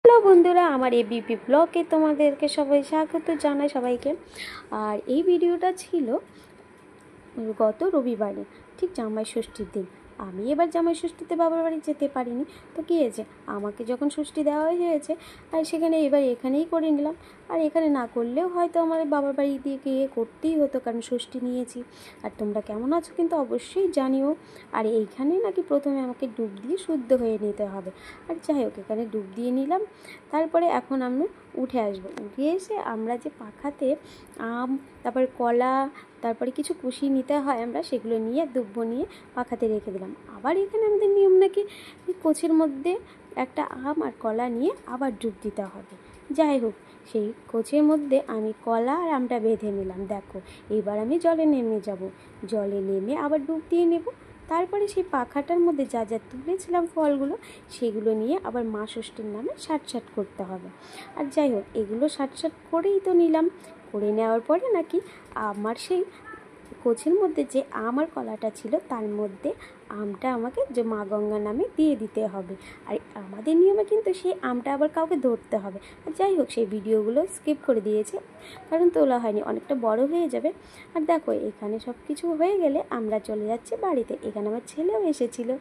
Hello বন্ধুরা, আমার ABP ব্লগে তোমাদেরকে সবাই স্বাগত জানাই সবাইকে। আর এই ভিডিওটা ছিল গত রবিবারে, ঠিক জামাই ষষ্ঠীর দিন। আমি এবার জামাই ষষ্ঠীতে বাবার বাড়ি যেতে পারিনি, তো কী হয়েছে, আমাকে যখন ষষ্ঠী দেওয়া হয়েছে আর সেখানে এবার এখানেই করে নিলাম। আর এখানে না করলেও হয়তো আমার বাবার বাড়ি দিয়ে গিয়ে করতেই হতো, কারণ ষষ্ঠী নিয়েছি। আর তোমরা কেমন আছো কিন্তু অবশ্যই জানিও। আর এইখানে নাকি প্রথমে আমাকে ডুব দিয়ে শুদ্ধ হয়ে নিতে হবে। আর যাই হোক, এখানে ডুব দিয়ে নিলাম। তারপরে এখন আমরা উঠে আসবো। উঠে এসে আমরা যে পাখাতে আম, তারপরে কলা, তারপরে কিছু কুশি নিতে হয়, আমরা সেগুলো নিয়ে দুব্ব নিয়ে পাখাতে রেখে দিলাম। আবার এখানে আমাদের নিয়ম নাকি কোচের মধ্যে একটা আম আর কলা নিয়ে আবার ডুব দিতে হবে। যাই হোক, সেই কোচের মধ্যে আমি কলা আর আমটা বেঁধে নিলাম। দেখো, এবার আমি জলে নেমে যাব। জলে নেমে আবার ডুব দিয়ে নেব। তারপরে সেই পাখাটার মধ্যে যা যা তুলেছিলাম ফলগুলো, সেগুলো নিয়ে আবার মা ষষ্ঠীর নামে সাট করতে হবে। আর যাই হোক, এগুলো সাট করেই তো নিলাম। করে নেওয়ার পরে নাকি আমার সেই কোচের মধ্যে যে আম আর কলাটা ছিল, তার মধ্যে আমটা আমাকে যে মা গঙ্গা নামে দিয়ে দিতে হবে। আর আমাদের নিয়মে কিন্তু সেই আমটা আবার কাউকে ধরতে হবে। আর যাই হোক, সেই ভিডিওগুলো স্কিপ করে দিয়েছে, কারণ তোলা হয়নি, অনেকটা বড় হয়ে যাবে। আর দেখো, এখানে সব কিছু হয়ে গেলে আমরা চলে যাচ্ছি বাড়িতে। এখানে আমার ছেলেও এসেছিলো।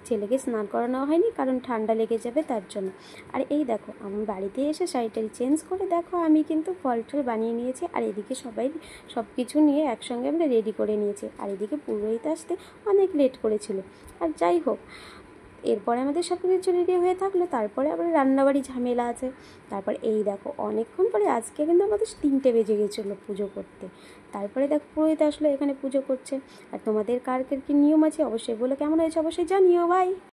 ছেলেকে স্নান করানো হয়নি, কারণ ঠান্ডা লেগে যাবে তার জন্য। আর এই দেখো, আমি বাড়িতে এসে শাড়িটারি চেঞ্জ করে দেখো আমি কিন্তু ফল টল বানিয়ে নিয়েছি। আর এদিকে সবাই সব কিছু নিয়ে একসঙ্গে আমরা রেডি করে নিয়েছি। আর এদিকে পুরোহিত আসতে অনেক লেট করেছিল। আর যাই হোক, এরপরে আমাদের সব কিছু রেডি হয়ে থাকলো। তারপরে আবার রান্নাবাড়ি ঝামেলা আছে। তারপর এই দেখো, অনেকক্ষণ পরে আজকে কিন্তু আমাদের 3টে বেজে গেছিলো পুজো করতে। তারপরে দেখো, পুরোহিত আসলো, এখানে পুজো করছে। আর তোমাদের কার কার কী নিয়ম আছে অবশ্যই বলো, কেমন হয়েছে অবশ্যই জানিও। ভাই।